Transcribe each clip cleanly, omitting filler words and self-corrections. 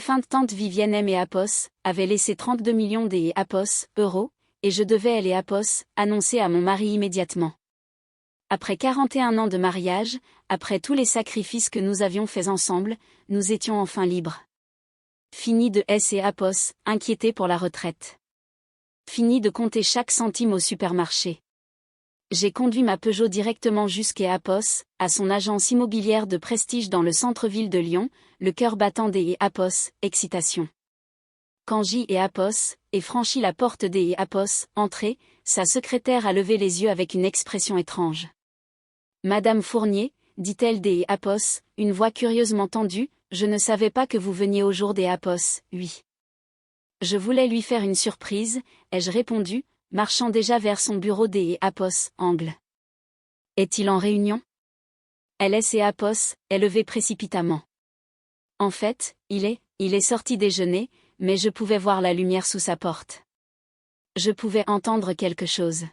Fin de tante Vivienne M. et Apos avait laissé 32 millions des euros, et je devais les annoncer à mon mari immédiatement. Après 41 ans de mariage, après tous les sacrifices que nous avions faits ensemble, nous étions enfin libres. Fini de S et Apos, inquiétés pour la retraite. Fini de compter chaque centime au supermarché. J'ai conduit ma Peugeot directement jusqu'à Apos, à son agence immobilière de prestige dans le centre-ville de Lyon, le cœur battant des Apos, excitation. Quand J et Apos ait franchi la porte des Apos, entrée, sa secrétaire a levé les yeux avec une expression étrange. Madame Fournier, dit-elle des Apos, une voix curieusement tendue, je ne savais pas que vous veniez au jour des Apos, oui. Je voulais lui faire une surprise, ai-je répondu, marchant déjà vers son bureau des Apos, angle. Est-il en réunion? LS et Apos est levé précipitamment. En fait, il est sorti déjeuner, mais je pouvais voir la lumière sous sa porte. Je pouvais entendre quelque chose.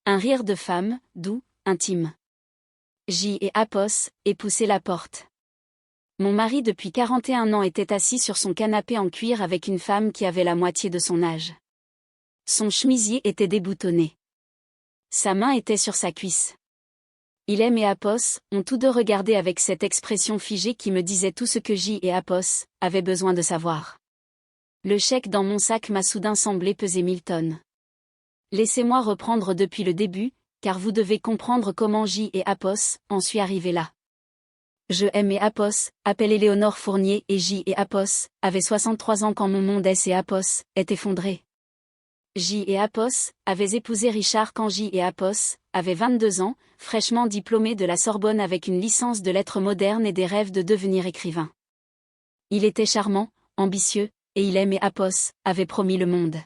Un rire de femme, doux, intime. J et Apos ait poussé la porte. Mon mari depuis 41 ans était assis sur son canapé en cuir avec une femme qui avait la moitié de son âge. Son chemisier était déboutonné. Sa main était sur sa cuisse. Il et Apos ont tous deux regardé avec cette expression figée qui me disait tout ce que J et Apos avaient besoin de savoir. Le chèque dans mon sac m'a soudain semblé peser 1000 tonnes. Laissez-moi reprendre depuis le début, car vous devez comprendre comment J et Apos en suis arrivé là. Je et Apos, appelle Éléonore Fournier et J et Apos, avaient 63 ans quand mon monde S et Apos est effondré. J et Apos avaient épousé Richard quand J et Apos avait 22 ans, fraîchement diplômé de la Sorbonne avec une licence de lettres modernes et des rêves de devenir écrivain. Il était charmant, ambitieux, et il et Apos avait promis le monde.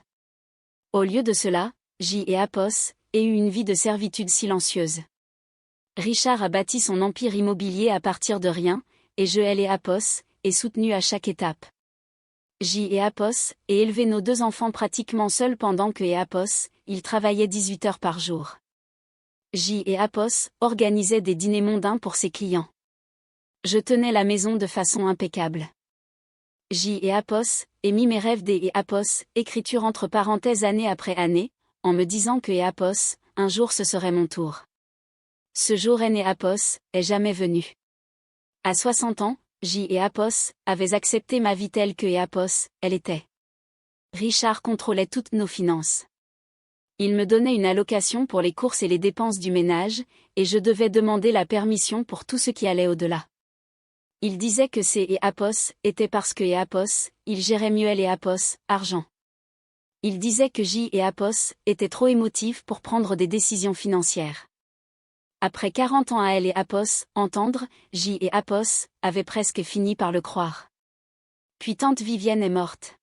Au lieu de cela, J et Apos aient eu une vie de servitude silencieuse. Richard a bâti son empire immobilier à partir de rien, et je et Apos est soutenu à chaque étape. J et Apos aient élevé nos 2 enfants pratiquement seuls pendant que Apos, il travaillait 18 heures par jour. J et Apos organisaient des dîners mondains pour ses clients. Je tenais la maison de façon impeccable. J et Apos aient mis mes rêves des Apos, écriture entre parenthèses année après année, en me disant que Apos, un jour ce serait mon tour. Ce jour et Apos est jamais venu. À 60 ans, J et Apos avaient accepté ma vie telle que Apos, elle était. Richard contrôlait toutes nos finances. Il me donnait une allocation pour les courses et les dépenses du ménage, et je devais demander la permission pour tout ce qui allait au-delà. Il disait que c'est Apos était parce que Apos, il gérait mieux les Apos, argent. Il disait que J et Apos étaient trop émotifs pour prendre des décisions financières. Après 40 ans à elle et Apos, entendre, J et Apos, avaient presque fini par le croire. Puis tante Vivienne est morte.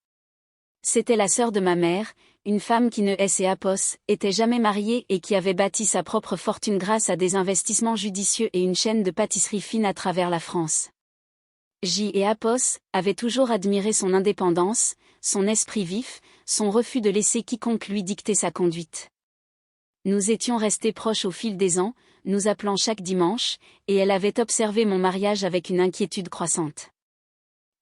C'était la sœur de ma mère, une femme qui ne et Apos, était jamais mariée et qui avait bâti sa propre fortune grâce à des investissements judicieux et une chaîne de pâtisseries fines à travers la France. J et Apos avaient toujours admiré son indépendance, son esprit vif, son refus de laisser quiconque lui dicter sa conduite. Nous étions restés proches au fil des ans, nous appelant chaque dimanche, et elle avait observé mon mariage avec une inquiétude croissante.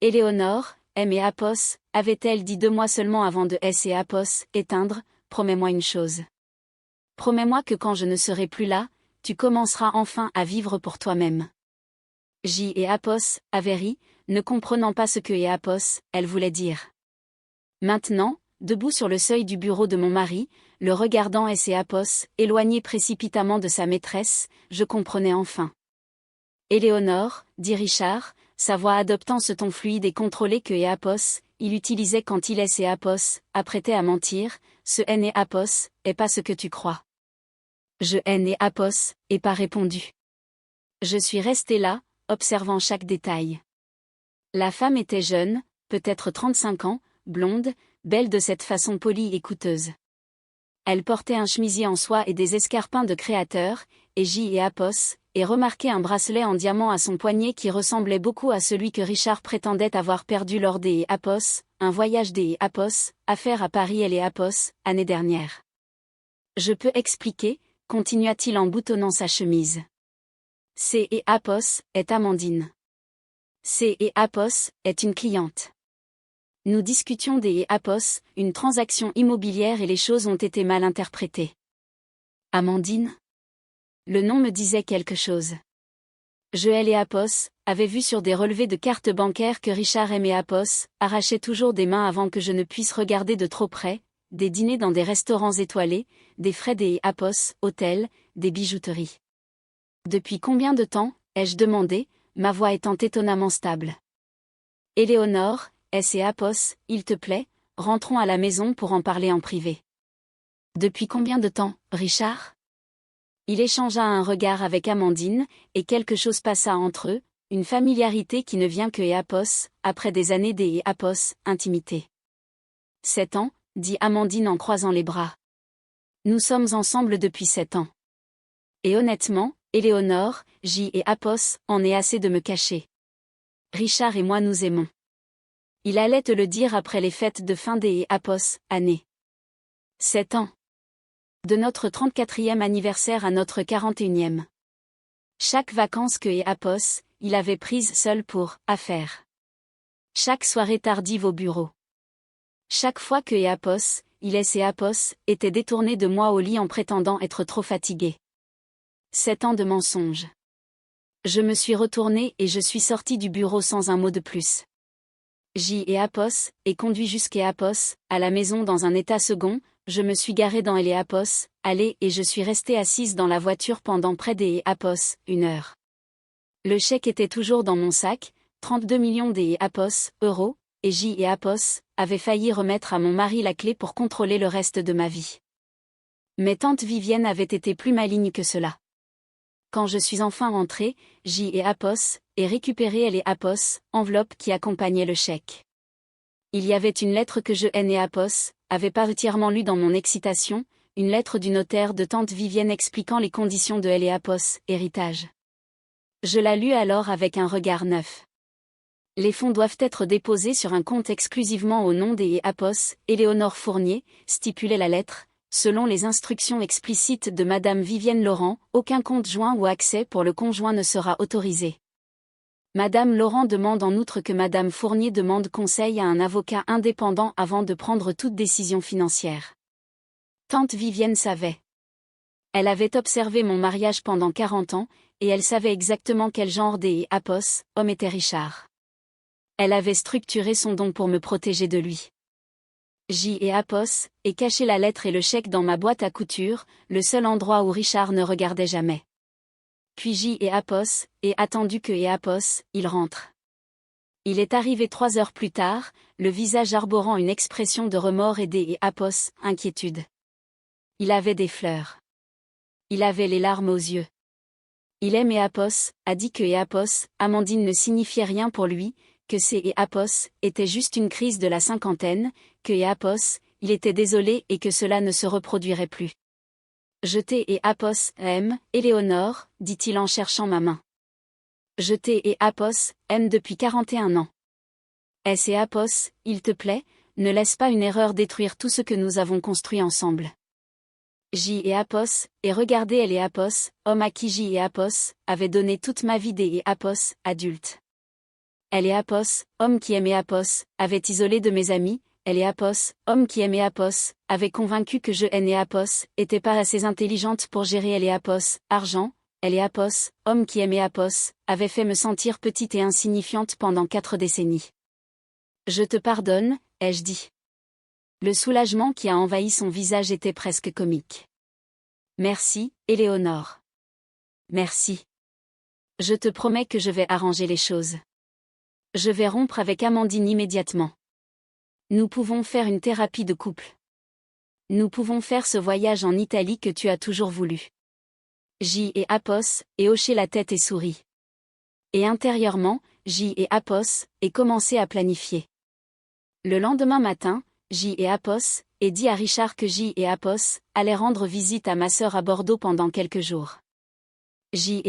Éléonore, M et Apos, avait-elle dit 2 mois seulement avant de S et Apos éteindre, promets-moi une chose. Promets-moi que quand je ne serai plus là, tu commenceras enfin à vivre pour toi-même. J et Apos avaient ri, ne comprenant pas ce que Apos, elle voulait dire. Maintenant, debout sur le seuil du bureau de mon mari, le regardant S et Apos, éloigné précipitamment de sa maîtresse, je comprenais enfin. Éléonore, dit Richard, sa voix adoptant ce ton fluide et contrôlé que Apos, il utilisait quand il et Apos, apprêtait à mentir, ce et Apos, est pas ce que tu crois. Je et Apos, et pas répondu. Je suis resté là, observant chaque détail. La femme était jeune, peut-être 35 ans, blonde, belle de cette façon polie et coûteuse. Elle portait un chemisier en soie et des escarpins de créateur, et J et Apos, et remarquait un bracelet en diamant à son poignet qui ressemblait beaucoup à celui que Richard prétendait avoir perdu lors des Apos, un voyage des Apos, à faire à Paris et les Apos, année dernière. Je peux expliquer, continua-t-il en boutonnant sa chemise. C et Apos est Amandine. C et Apos est une cliente. Nous discutions des Apos, une transaction immobilière et les choses ont été mal interprétées. Amandine? Le nom me disait quelque chose. Elle et Apos avaient vu sur des relevés de cartes bancaires que Richard aimait Apos, arrachait toujours des mains avant que je ne puisse regarder de trop près, des dîners dans des restaurants étoilés, des frais des Apos, hôtels, des bijouteries. Depuis combien de temps, ai-je demandé, ma voix étant étonnamment stable. Éléonore, et Apos, il te plaît, rentrons à la maison pour en parler en privé. Depuis combien de temps, Richard? Il échangea un regard avec Amandine, et quelque chose passa entre eux, une familiarité qui ne vient que Apos, après des années des Apos, intimité. 7 ans, dit Amandine en croisant les bras. Nous sommes ensemble depuis 7 ans. Et honnêtement, Éléonore, et Apos, en est assez de me cacher. Richard et moi nous aimons. Il allait te le dire après les fêtes de fin des Apos, année. 7 ans. De notre 34e anniversaire à notre 41e. Chaque vacances que Apos, il avait prise seul pour affaires. Chaque soirée tardive au bureau. Chaque fois que Apos, il et Apos, étaient détournés de moi au lit en prétendant être trop fatigués. 7 ans de mensonges. Je me suis retournée et je suis sortie du bureau sans un mot de plus. Apos, et conduit jusqu'à Apos, à la maison dans un état second, je me suis garée dans Apos, allée et je suis restée assise dans la voiture pendant près des Apos, 1 heure. Le chèque était toujours dans mon sac, 32 millions des Apos, euros, et Apos, avait failli remettre à mon mari la clé pour contrôler le reste de ma vie. Mais tante Vivienne avait été plus maligne que cela. Quand je suis enfin rentrée, Apos, et récupéré les Apos, enveloppe qui accompagnait le chèque. Il y avait une lettre que Apos, avait pas entièrement lue dans mon excitation, une lettre du notaire de tante Vivienne expliquant les conditions de Apos, héritage. Je la lus alors avec un regard neuf. Les fonds doivent être déposés sur un compte exclusivement au nom des Apos, Éléonore Fournier, stipulait la lettre. Selon les instructions explicites de Madame Vivienne Laurent, aucun compte joint ou accès pour le conjoint ne sera autorisé. Madame Laurent demande en outre que Madame Fournier demande conseil à un avocat indépendant avant de prendre toute décision financière. Tante Vivienne savait. Elle avait observé mon mariage pendant 40 ans, et elle savait exactement quel genre des Apos, homme était Richard. Elle avait structuré son don pour me protéger de lui. Apos, et caché la lettre et le chèque dans ma boîte à couture, le seul endroit où Richard ne regardait jamais. Puis Apos, et attendu que Apos, il rentre. Il est arrivé 3 heures plus tard, le visage arborant une expression de remords et des Apos, inquiétude. Il avait des fleurs. Il avait les larmes aux yeux. Il aimait Apos, a dit que Apos, Amandine ne signifiait rien pour lui, que ces Apos était juste une crise de la cinquantaine, que Apos, il était désolé et que cela ne se reproduirait plus. Je t'ai Apos aime, Éléonore, dit-il en cherchant ma main. Je t'ai Apos aime depuis 41 ans. Et Apos, il te plaît, ne laisse pas une erreur détruire tout ce que nous avons construit ensemble. Apos, et regardez Apos, homme à qui Apos, avait donné toute ma vie des Apos, adulte. Apos, homme qui aimait Apos, avait isolé de mes amis, Apos, homme qui aimait Apos, avait convaincu que Apos, était pas assez intelligente pour gérer Apos, argent, Apos, homme qui aimait Apos, avait fait me sentir petite et insignifiante pendant 4 décennies. Je te pardonne, ai-je dit. Le soulagement qui a envahi son visage était presque comique. Merci, Éléonore. Merci. Je te promets que je vais arranger les choses. Je vais rompre avec Amandine immédiatement. Nous pouvons faire une thérapie de couple. Nous pouvons faire ce voyage en Italie que tu as toujours voulu. Apos, et hocher la tête et sourit. Et intérieurement, Apos, et commencer à planifier. Le lendemain matin, Apos, et dit à Richard que Apos, allait rendre visite à ma sœur à Bordeaux pendant quelques jours.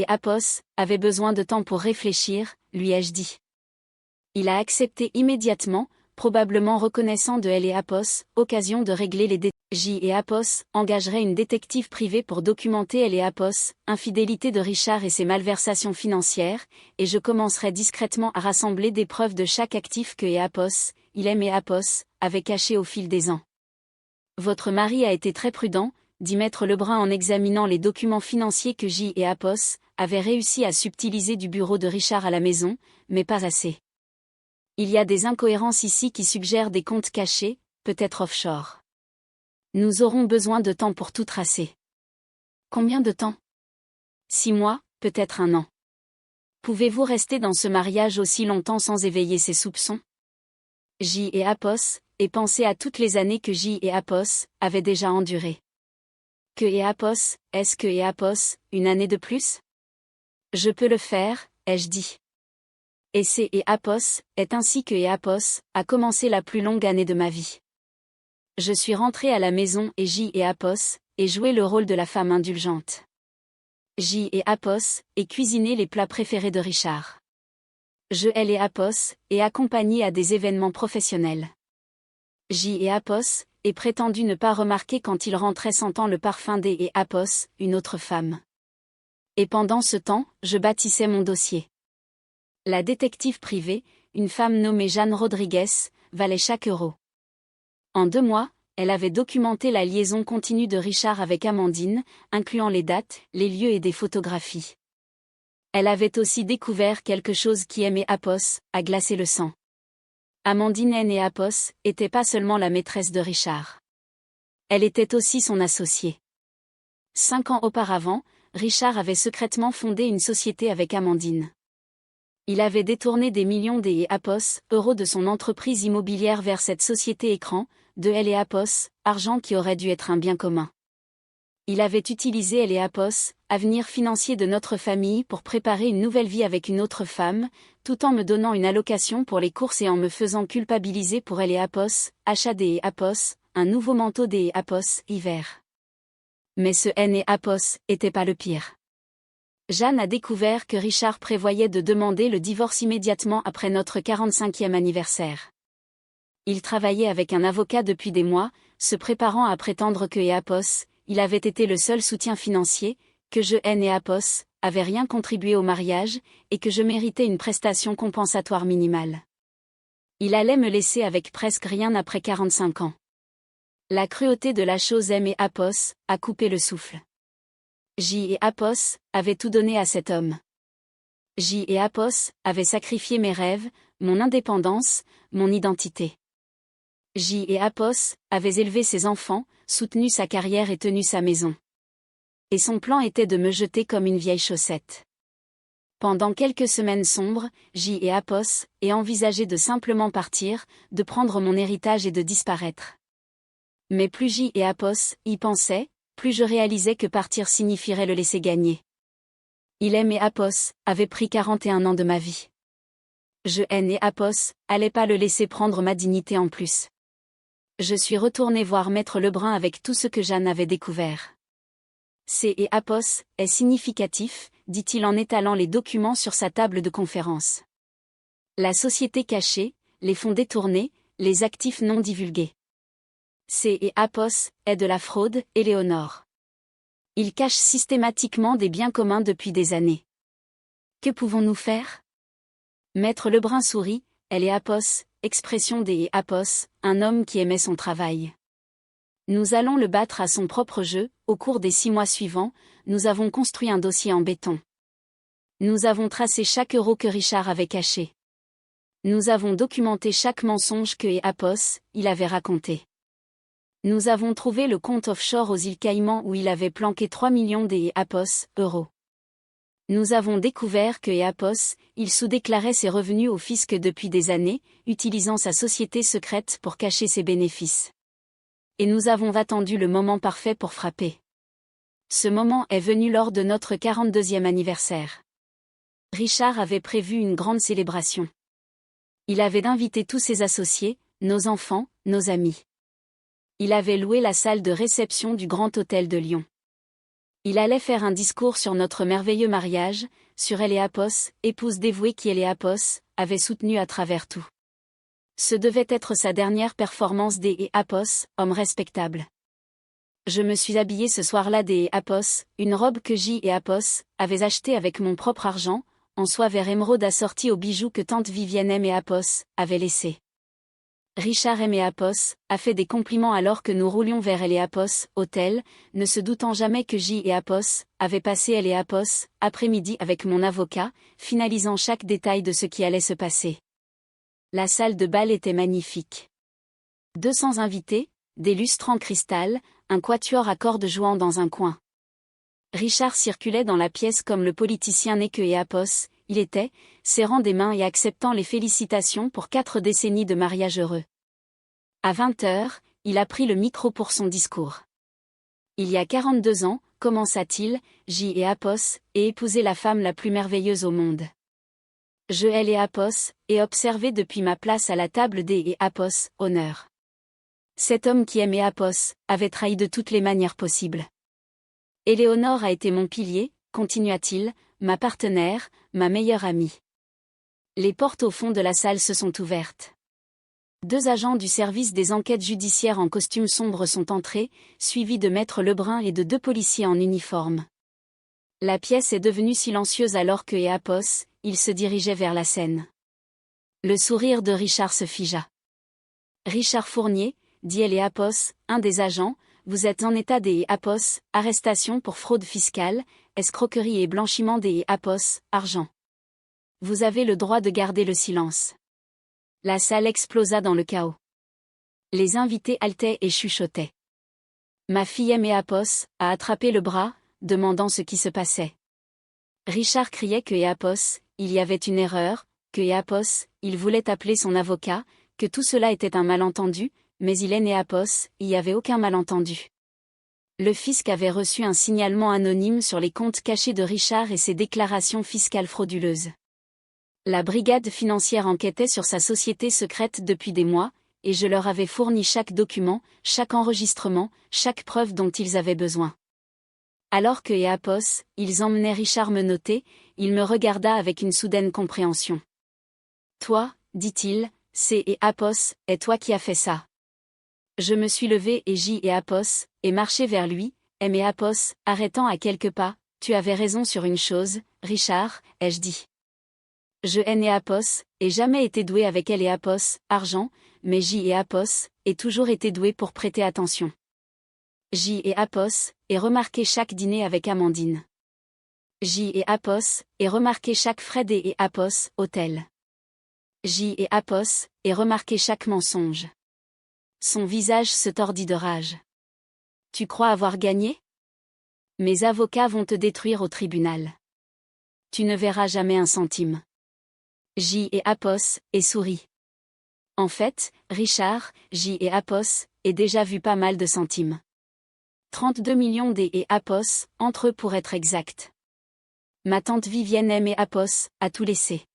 Apos, avait besoin de temps pour réfléchir, lui ai-je dit. Il a accepté immédiatement, probablement reconnaissant de L et Apos, occasion de régler les détails. J et Apos engagerait une détective privée pour documenter L et Apos, infidélité de Richard et ses malversations financières, et je commencerai discrètement à rassembler des preuves de chaque actif que Apos, il aime et Apos, avait caché au fil des ans. Votre mari a été très prudent, dit Maître Lebrun en examinant les documents financiers que J et Apos avaient réussi à subtiliser du bureau de Richard à la maison, mais pas assez. Il y a des incohérences ici qui suggèrent des comptes cachés, peut-être offshore. Nous aurons besoin de temps pour tout tracer. Combien de temps? 6 mois, peut-être 1 an. Pouvez-vous rester dans ce mariage aussi longtemps sans éveiller ses soupçons? J et Apos, et pensez à toutes les années que J et Apos avaient déjà endurées. Que et Apos, est-ce que et Apos, une année de plus? Je peux le faire, ai-je dit. Et c'est et Apos, est ainsi que et Apos a commencé la plus longue année de ma vie. Je suis rentré à la maison et J et Apos, et joué le rôle de la femme indulgente. J et Apos, et cuisiné les plats préférés de Richard. Je et Apos, et accompagné à des événements professionnels. J et Apos, et prétendu ne pas remarquer quand il rentrait sentant le parfum des et Apos, une autre femme. Et pendant ce temps, je bâtissais mon dossier. La détective privée, une femme nommée Jeanne Rodriguez, valait chaque euro. En 2 mois, elle avait documenté la liaison continue de Richard avec Amandine, incluant les dates, les lieux et des photographies. Elle avait aussi découvert quelque chose qui aimait Apos, à glacer le sang. Amandine et Apos n'était pas seulement la maîtresse de Richard. Elle était aussi son associée. 5 ans auparavant, Richard avait secrètement fondé une société avec Amandine. Il avait détourné des millions des Apos, euros de son entreprise immobilière vers cette société écran, de L et Apos, argent qui aurait dû être un bien commun. Il avait utilisé L et Apos, avenir financier de notre famille pour préparer une nouvelle vie avec une autre femme, tout en me donnant une allocation pour les courses et en me faisant culpabiliser pour L et Apos, achat des Apos, un nouveau manteau des Apos, hiver. Mais ce N et Apos était pas le pire. Jeanne a découvert que Richard prévoyait de demander le divorce immédiatement après notre 45e anniversaire. Il travaillait avec un avocat depuis des mois, se préparant à prétendre que Apos, il avait été le seul soutien financier, que je et Apos avaient rien contribué au mariage, et que je méritais une prestation compensatoire minimale. Il allait me laisser avec presque rien après 45 ans. La cruauté de la chose et Apos a coupé le souffle. J et Apos avaient tout donné à cet homme. J et Apos avaient sacrifié mes rêves, mon indépendance, mon identité. J et Apos avaient élevé ses enfants, soutenu sa carrière et tenu sa maison. Et son plan était de me jeter comme une vieille chaussette. Pendant quelques semaines sombres, J et Apos aient envisagé de simplement partir, de prendre mon héritage et de disparaître. Mais plus J et Apos y pensaient, plus je réalisais que partir signifierait le laisser gagner. Il aimait Apos, avait pris 41 ans de ma vie. Je et Apos, allais pas le laisser prendre ma dignité en plus. Je suis retourné voir Maître Lebrun avec tout ce que Jeanne avait découvert. C et Apos est significatif, dit-il en étalant les documents sur sa table de conférence. La société cachée, les fonds détournés, les actifs non divulgués. C et Apos est de la fraude, Éléonore. Il cache systématiquement des biens communs depuis des années. Que pouvons-nous faire? Maître Lebrun sourit, elle est Apos, expression des Apos, un homme qui aimait son travail. Nous allons le battre à son propre jeu, au cours des 6 mois suivants, nous avons construit un dossier en béton. Nous avons tracé chaque euro que Richard avait caché. Nous avons documenté chaque mensonge que Apos, il avait raconté. Nous avons trouvé le compte offshore aux îles Caïmans où il avait planqué 3 millions des Apos, euros. Nous avons découvert que Apos, il sous-déclarait ses revenus au fisc depuis des années, utilisant sa société secrète pour cacher ses bénéfices. Et nous avons attendu le moment parfait pour frapper. Ce moment est venu lors de notre 42e anniversaire. Richard avait prévu une grande célébration. Il avait invité tous ses associés, nos enfants, nos amis. Il avait loué la salle de réception du Grand Hôtel de Lyon. Il allait faire un discours sur notre merveilleux mariage, sur Apos, épouse dévouée qui Apos avait soutenu à travers tout. Ce devait être sa dernière performance des Apos, homme respectable. Je me suis habillée ce soir-là des Apos, une robe que J et Apos avaient achetée avec mon propre argent, en soie vert émeraude assortie aux bijoux que tante Vivienne M. et Apos avait laissés. Richard M. et Apos a fait des compliments alors que nous roulions vers El et Apos, hôtel, ne se doutant jamais que J et Apos avaient passé El et Apos, après-midi avec mon avocat, finalisant chaque détail de ce qui allait se passer. La salle de bal était magnifique. 200 invités, des lustres en cristal, un quatuor à cordes jouant dans un coin. Richard circulait dans la pièce comme le politicien né que et Apos, il était, serrant des mains et acceptant les félicitations pour 4 décennies de mariage heureux. À 20h, il a pris le micro pour son discours. Il y a 42 ans, commença-t-il, J et Apos, ai épousé la femme la plus merveilleuse au monde. Je elle et Apos, ai observé depuis ma place à la table des et Apos, honneur. Cet homme qui aimait Apos, avait trahi de toutes les manières possibles. Éléonore a été mon pilier, continua-t-il, ma partenaire, ma meilleure amie. Les portes au fond de la salle se sont ouvertes. 2 agents du service des enquêtes judiciaires en costume sombre sont entrés, suivis de maître Lebrun et de 2 policiers en uniforme. La pièce est devenue silencieuse alors que et Apos, il se dirigeait vers la scène. Le sourire de Richard se figea. Richard Fournier, dit El et Apos, un des agents, vous êtes en état des Apos, arrestation pour fraude fiscale, escroquerie et blanchiment des Apos, argent. Vous avez le droit de garder le silence. La salle explosa dans le chaos. Les invités haletaient et chuchotaient. Ma fille M. et Apos a attrapé le bras, demandant ce qui se passait. Richard criait que et Apos, il y avait une erreur, que et Apos, il voulait appeler son avocat, que tout cela était un malentendu, mais il est né Apos, il n'y avait aucun malentendu. Le fisc avait reçu un signalement anonyme sur les comptes cachés de Richard et ses déclarations fiscales frauduleuses. La brigade financière enquêtait sur sa société secrète depuis des mois, et je leur avais fourni chaque document, chaque enregistrement, chaque preuve dont ils avaient besoin. Alors que et Apos, ils emmenaient Richard me noter, il me regarda avec une soudaine compréhension. Toi, dit-il, c'est et Apos, est toi qui as fait ça. Je me suis levé et J et Apos, et marché vers lui, M et Apos, arrêtant à quelques pas, tu avais raison sur une chose, Richard, ai-je dit. Je N et Apos, ai jamais été doué avec elle et Apos, argent, mais J et Apos, ai toujours été doué pour prêter attention. J et Apos, ai remarqué chaque dîner avec Amandine. J et Apos, ai remarqué chaque Fred et Apos, hôtel. J et Apos, ai remarqué chaque mensonge. Son visage se tordit de rage. Tu crois avoir gagné? Mes avocats vont te détruire au tribunal. Tu ne verras jamais un centime. J et Apos, et sourit. En fait, Richard, J et Apos, ai déjà vu pas mal de centimes. 32 millions des et Apos, entre eux pour être exact. Ma tante Vivienne M et Apos, a tout laissé.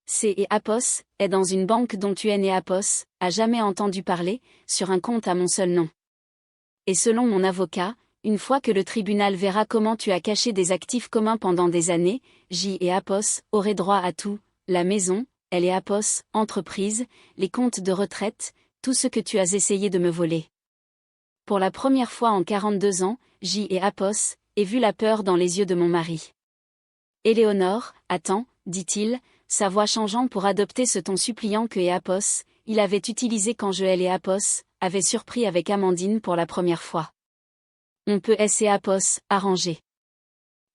C et Apos, est dans une banque dont tu N et Apos, a jamais entendu parler, sur un compte à mon seul nom. Et selon mon avocat, une fois que le tribunal verra comment tu as caché des actifs communs pendant des années, J et Apos auraient droit à tout, la maison, elle et Apos, entreprise, les comptes de retraite, tout ce que tu as essayé de me voler. Pour la première fois en 42 ans, J et Apos, ai vu la peur dans les yeux de mon mari. Éléonore, attends, dit-il, sa voix changeant pour adopter ce ton suppliant que et Apos, il avait utilisé quand je elle et Apos, avait surpris avec Amandine pour la première fois. On peut et Apos, arranger.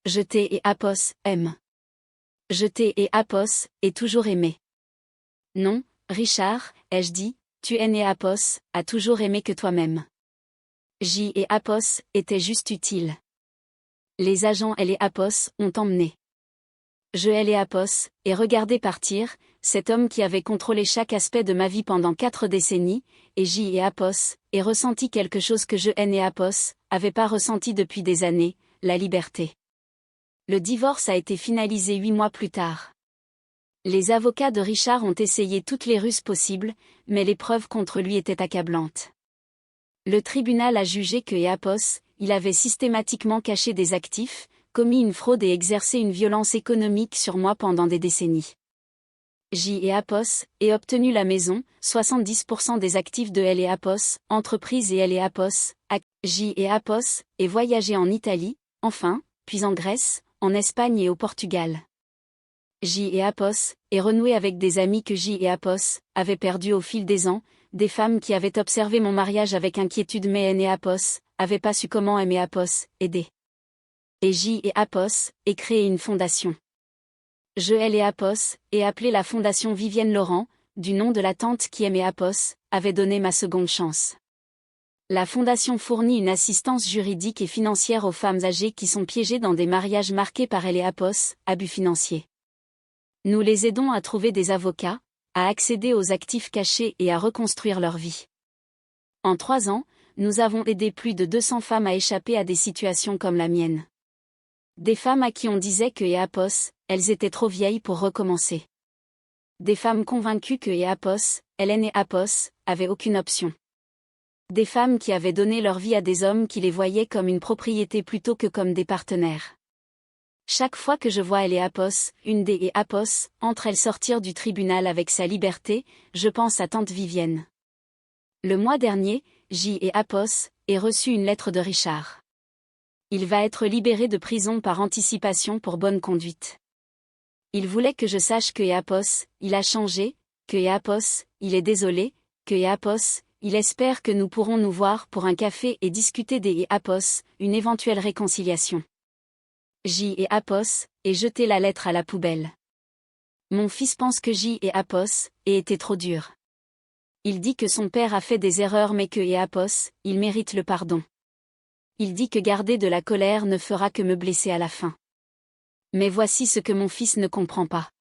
Je t'ai et Apos, aime. Je t'ai et Apos, ai toujours aimé. Non, Richard, ai-je dit, tu et Apos, a toujours aimé que toi-même. J et Apos, étaient juste utiles. Les agents elle et Apos, ont emmené. Je elle et Apos, et regardé partir, cet homme qui avait contrôlé chaque aspect de ma vie pendant 4 décennies, et J et Apos, et ressenti quelque chose que je N et Apos, avait pas ressenti depuis des années, la liberté. Le divorce a été finalisé 8 mois plus tard. Les avocats de Richard ont essayé toutes les ruses possibles, mais les preuves contre lui étaient accablantes. Le tribunal a jugé que et Apos, il avait systématiquement caché des actifs, commis une fraude et exercé une violence économique sur moi pendant des décennies. J et Apos, et obtenu la maison, 70% des actifs de L et Apos, entreprise et L et Apos, J et Apos, et voyagé en Italie, enfin, puis en Grèce, en Espagne et au Portugal. J et Apos, et renoué avec des amis que J et Apos avaient perdus au fil des ans, des femmes qui avaient observé mon mariage avec inquiétude mais N et Apos avaient pas su comment aimer Apos, aider. Et J et Apos, et créé une fondation. Je L et Apos, et appelé la fondation Vivienne Laurent, du nom de la tante qui aimait Apos, avait donné ma seconde chance. La fondation fournit une assistance juridique et financière aux femmes âgées qui sont piégées dans des mariages marqués par L et Apos, abus financiers. Nous les aidons à trouver des avocats, à accéder aux actifs cachés et à reconstruire leur vie. En 3 ans, nous avons aidé plus de 200 femmes à échapper à des situations comme la mienne. Des femmes à qui on disait que Apos, elles étaient trop vieilles pour recommencer. Des femmes convaincues que Apos, Hélène et Apos, avaient aucune option. Des femmes qui avaient donné leur vie à des hommes qui les voyaient comme une propriété plutôt que comme des partenaires. Chaque fois que je vois Elle et Apos, une des Apos, entre elles sortir du tribunal avec sa liberté, je pense à tante Vivienne. Le mois dernier, J et Apos, ai reçu une lettre de Richard. Il va être libéré de prison par anticipation pour bonne conduite. Il voulait que je sache que Apos, il a changé, que Apos, il est désolé, que Apos, il espère que nous pourrons nous voir pour un café et discuter des Apos, une éventuelle réconciliation. J et Apos, et jeté la lettre à la poubelle. Mon fils pense que J et Apos, aient été trop durs. Il dit que son père a fait des erreurs mais que Apos, il mérite le pardon. Il dit que garder de la colère ne fera que me blesser à la fin. Mais voici ce que mon fils ne comprend pas.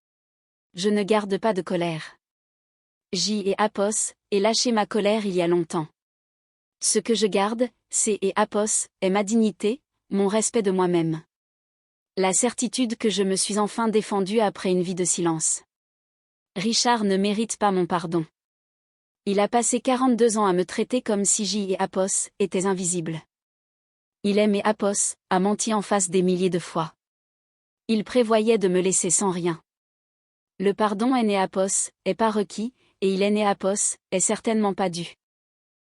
Je ne garde pas de colère. J et Apos, ai lâché ma colère il y a longtemps. Ce que je garde, c'est et Apos, est ma dignité, mon respect de moi-même. La certitude que je me suis enfin défendue après une vie de silence. Richard ne mérite pas mon pardon. Il a passé 42 ans à me traiter comme si J et Apos étaient invisibles. Il aime et Apos, a menti en face des milliers de fois. Il prévoyait de me laisser sans rien. Le pardon est Apos, est pas requis, et il est Apos, est certainement pas dû.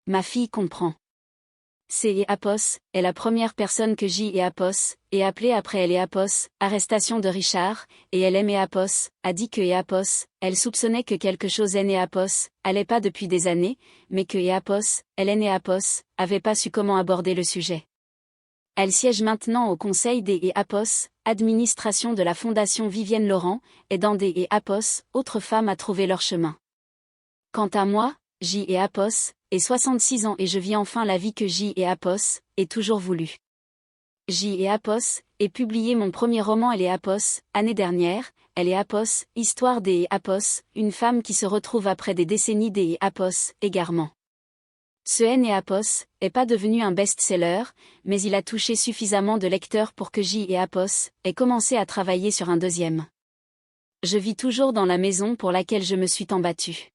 Ma fille comprend. C'est Apos, est la première personne que J et Apos, est appelée après elle et Apos, arrestation de Richard, et elle aime Apos, a dit que Apos, elle soupçonnait que quelque chose est Apos, allait pas depuis des années, mais que Apos, elle est Apos, avait pas su comment aborder le sujet. Elle siège maintenant au conseil des Apos, administration de la fondation Vivienne Laurent, aidant des Apos, autres femmes à trouver leur chemin. Quant à moi, J et Apos, ai 66 ans et je vis enfin la vie que J et Apos, ai toujours voulu. J et Apos, ai publié mon premier roman Elle et Apos, année dernière, Elle et Apos, histoire des Apos, une femme qui se retrouve après des décennies des Apos, égarement. Ce N et Apos, est pas devenu un best-seller, mais il a touché suffisamment de lecteurs pour que J et Apos, ait commencé à travailler sur un deuxième. Je vis toujours dans la maison pour laquelle je me suis tant battue.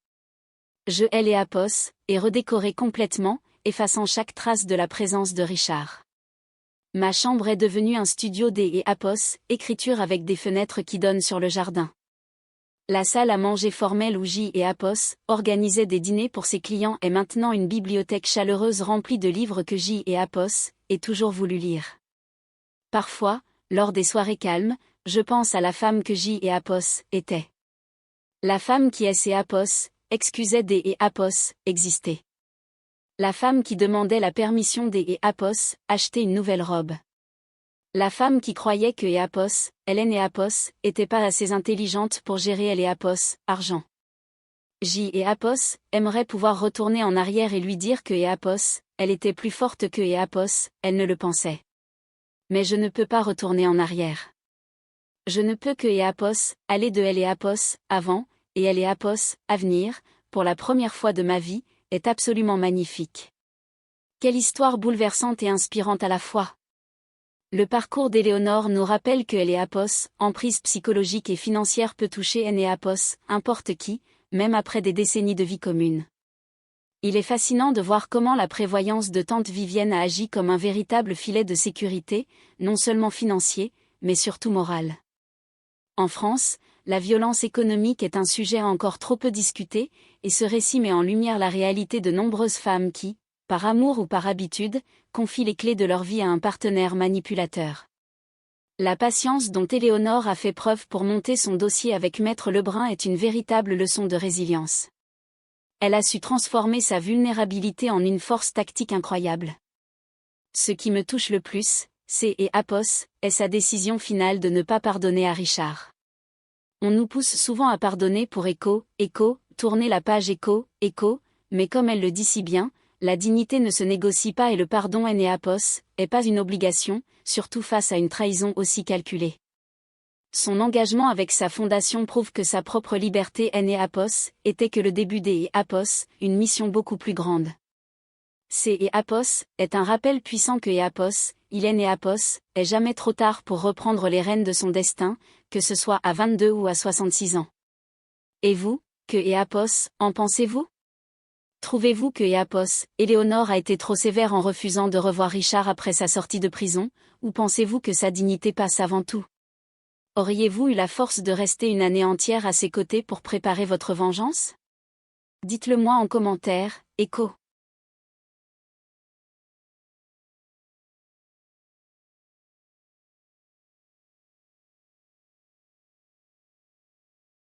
Je L et Apos, est redécoré complètement, effaçant chaque trace de la présence de Richard. Ma chambre est devenue un studio des et Apos, écriture avec des fenêtres qui donnent sur le jardin. La salle à manger formelle où J et Apos organisaient des dîners pour ses clients est maintenant une bibliothèque chaleureuse remplie de livres que J et Apos aient toujours voulu lire. Parfois, lors des soirées calmes, je pense à la femme que J et Apos étaient. La femme qui et Apos excusait des et Apos existait. La femme qui demandait la permission des et Apos acheter une nouvelle robe. La femme qui croyait que Apos, Hélène et Apos, était pas assez intelligente pour gérer Elle et Apos, argent. J et Apos aimerait pouvoir retourner en arrière et lui dire que Apos, elle était plus forte que Apos, elle ne le pensait. Mais je ne peux pas retourner en arrière. Je ne peux que Apos aller de Elle et Apos, avant, et Elle et Apos, à venir, pour la première fois de ma vie, est absolument magnifique. Quelle histoire bouleversante et inspirante à la fois. Le parcours d'Éléonore nous rappelle que Elle et Apos, emprise psychologique et financière peut toucher N et Apos, importe qui, même après des décennies de vie commune. Il est fascinant de voir comment la prévoyance de tante Vivienne a agi comme un véritable filet de sécurité, non seulement financier, mais surtout moral. En France, la violence économique est un sujet encore trop peu discuté, et ce récit met en lumière la réalité de nombreuses femmes qui, par amour ou par habitude, confient les clés de leur vie à un partenaire manipulateur. La patience dont Éléonore a fait preuve pour monter son dossier avec Maître Lebrun est une véritable leçon de résilience. Elle a su transformer sa vulnérabilité en une force tactique incroyable. Ce qui me touche le plus, est sa décision finale de ne pas pardonner à Richard. On nous pousse souvent à pardonner pour tourner la page mais comme elle le dit si bien, la dignité ne se négocie pas et le pardon est pas une obligation, surtout face à une trahison aussi calculée. Son engagement avec sa fondation prouve que sa propre liberté était que le début des une mission beaucoup plus grande. Est un rappel puissant que il est jamais trop tard pour reprendre les rênes de son destin, que ce soit à 22 ou à 66 ans. Et vous, en pensez-vous? Trouvez-vous que Éléonore a été trop sévère en refusant de revoir Richard après sa sortie de prison, ou pensez-vous que sa dignité passe avant tout? Auriez-vous eu la force de rester une année entière à ses côtés pour préparer votre vengeance? Dites-le moi en commentaire, Écho.